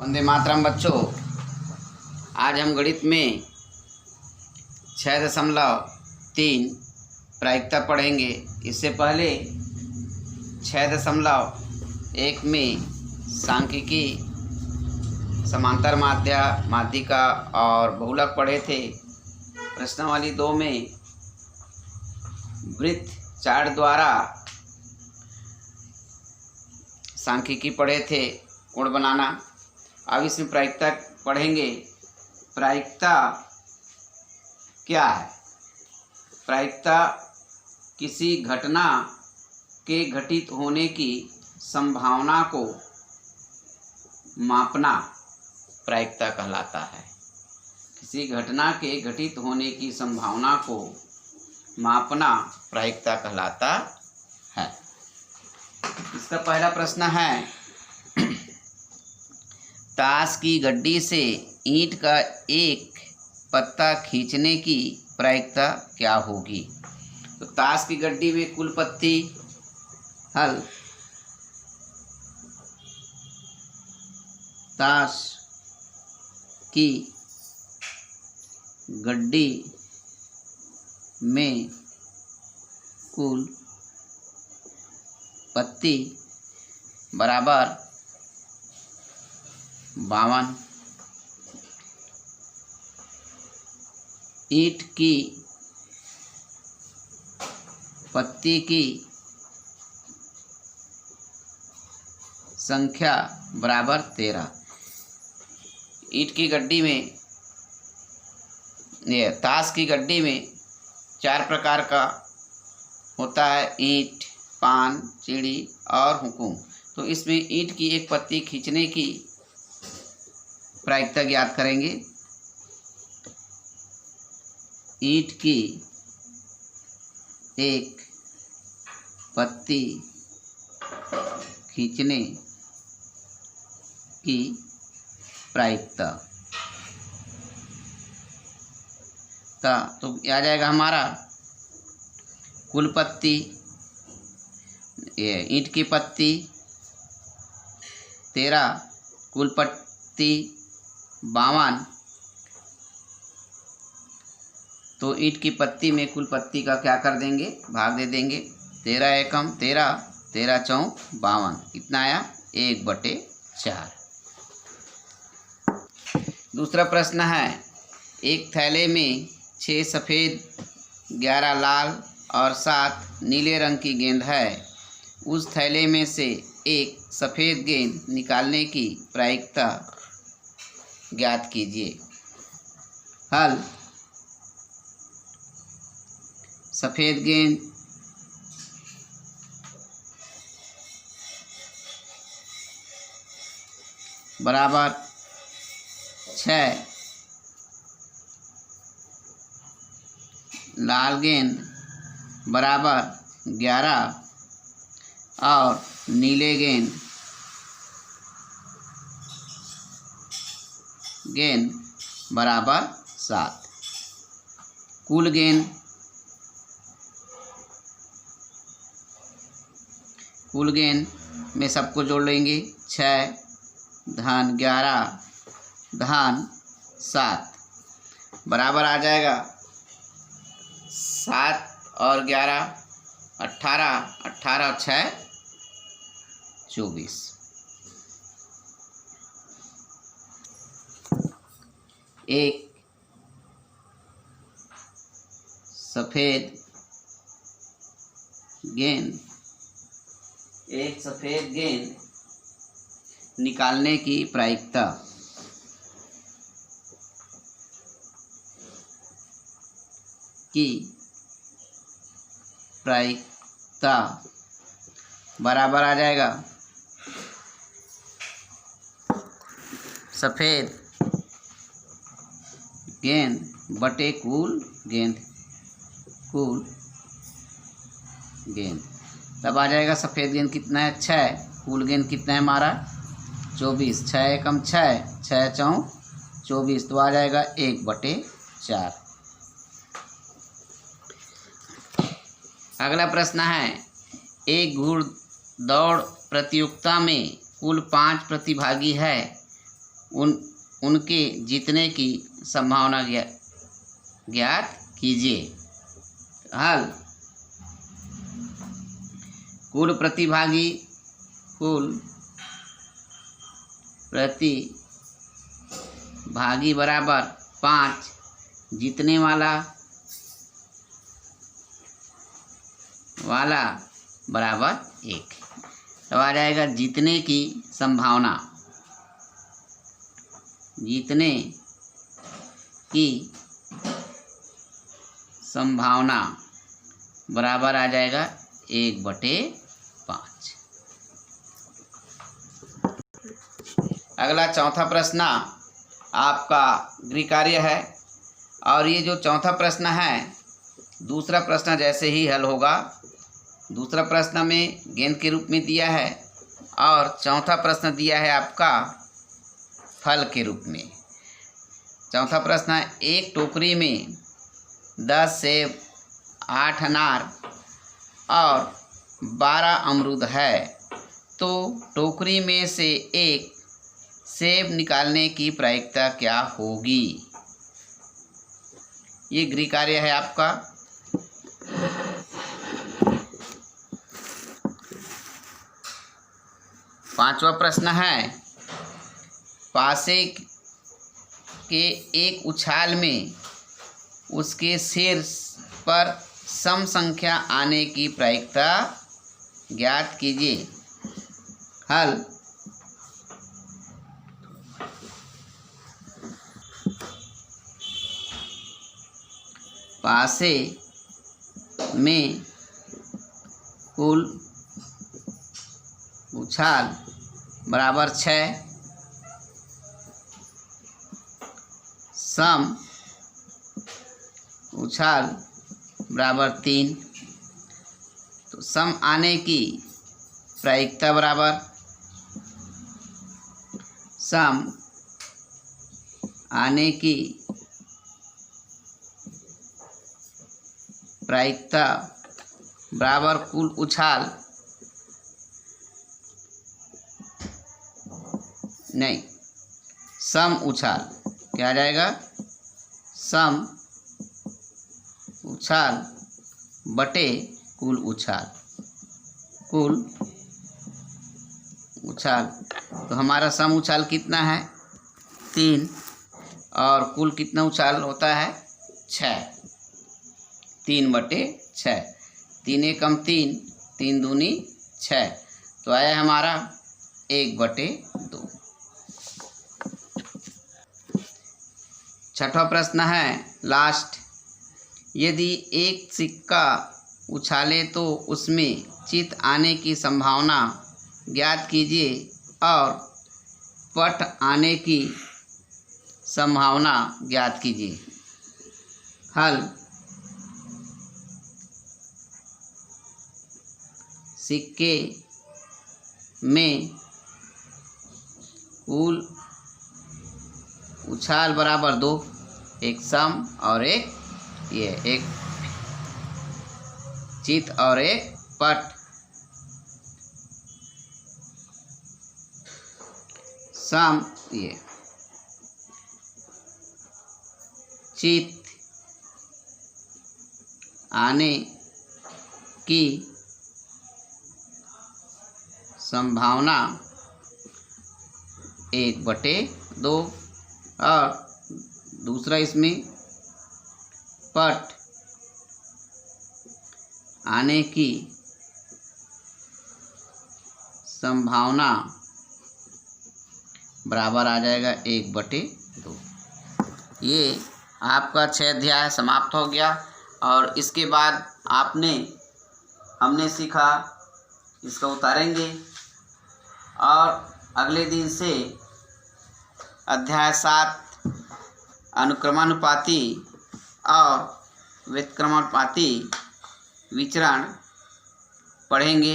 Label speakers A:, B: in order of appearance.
A: वंदे मातरम बच्चों, आज हम गणित में 6.3 प्रायिकता पढ़ेंगे। इससे पहले 6.1 में सांख्यिकी, समांतर माध्या, माध्यिका और बहुलक पढ़े थे। प्रश्नावली 2 में वृत्त चार्ट द्वारा सांख्यिकी पढ़े थे, कोण बनाना। अब इसमें प्रायिकता पढ़ेंगे। प्रायिकता क्या है? प्रायिकता किसी घटना के घटित होने की संभावना को मापना प्रायिकता कहलाता है। किसी घटना के घटित होने की संभावना को मापना प्रायिकता कहलाता है। इसका पहला प्रश्न है, ताश की गड्डी से ईंट का एक पत्ता खींचने की प्रायिकता क्या होगी? तो ताश की गड्डी में कुल पत्ती हल, ताश की गड्डी में कुल पत्ती बराबर 52। ईंट की पत्ती की संख्या बराबर 13। ईंट की गड्डी में, ये ताश की गड्डी में 4 प्रकार का होता है, ईंट, पान, चिड़ी और हुकुम। तो इसमें ईंट की एक पत्ती खींचने की प्रायिकता ज्ञात करेंगे। ईंट की एक पत्ती खींचने की प्रायिकता तो आ जाएगा हमारा कुल पत्ती, ये ईंट की पत्ती 13, कुल पत्ती 52। तो ईंट की पत्ती में कुल पत्ती का क्या कर देंगे, भाग दे देंगे। 13 एकम 13, 13 चौक 52, कितना आया 1/4। दूसरा प्रश्न है, एक थैले में 6 सफ़ेद, 11 लाल और 7 नीले रंग की गेंद है। उस थैले में से एक सफ़ेद गेंद निकालने की प्रायिकता ज्ञात कीजिए। हल, सफ़ेद गेंद बराबर 6, लाल गेंद बराबर 11 और नीले गेंद बराबर 7। कुल गेंद में सबको जोड़ लेंगे। 6 धन 11 धन 7 बराबर आ जाएगा 7 और 11 18, 18 और 6 24। एक सफ़ेद गेंद निकालने की प्रायिकता बराबर आ जाएगा सफ़ेद गेंद बटे कुल गेंद, तब आ जाएगा सफ़ेद गेंद कितना है 6, कुल गेंद कितना है हमारा 24। 6 एकम 6, 6 चौक 24, तो आ जाएगा 1/4। अगला प्रश्न है, एक घुड़दौड़ प्रतियोगिता में कुल 5 प्रतिभागी है उनके जीतने की संभावना ज्ञात कीजिए। हल कुल प्रतिभागी बराबर 5, जीतने वाला बराबर 1। तो आ जाएगा जीतने की संभावना बराबर आ जाएगा 1/5। अगला चौथा प्रश्न आपका गृह कार्य है, और ये जो चौथा प्रश्न है दूसरा प्रश्न जैसे ही हल होगा। दूसरा प्रश्न में गेंद के रूप में दिया है और चौथा प्रश्न दिया है आपका फल के रूप में। चौथा प्रश्न है, एक टोकरी में 10 सेब, 8 अनार और 12 अमरूद है, तो टोकरी में से एक सेब निकालने की प्रायिकता क्या होगी? ये गृह कार्य है आपका। पांचवा प्रश्न है, पासे के एक उछाल में उसके शीर्ष पर सम संख्या आने की प्रायिकता ज्ञात कीजिए। हल पासे में कुल उछाल बराबर 6, सम उछाल बराबर 3। तो सम आने की प्रायिकता बराबर सम आने की प्रायिकता बराबर कुल उछाल नहीं, सम उछाल। क्या आ जाएगा? सम उछाल बटे कुल उछाल। तो हमारा सम उछाल कितना है? 3, और कुल कितना उछाल होता है? 6। 3/6। 3 एकम 3, 3 दूनी 6, तो आया हमारा 1/2। छठवां प्रश्न है लास्ट, यदि एक सिक्का उछाले तो उसमें चित आने की संभावना ज्ञात कीजिए और पट आने की संभावना ज्ञात कीजिए। हल सिक्के में कुल उछाल बराबर 2, एक सम और एक चित और एक पट। सम चित आने की संभावना 1/2, और दूसरा इसमें पट आने की संभावना बराबर आ जाएगा 1/2। ये आपका 6 अध्याय समाप्त हो गया, और इसके बाद हमने सीखा, इसको उतारेंगे और अगले दिन से अध्याय 7 अनुक्रमानुपाती और व्युत्क्रमानुपाती विचरण पढ़ेंगे।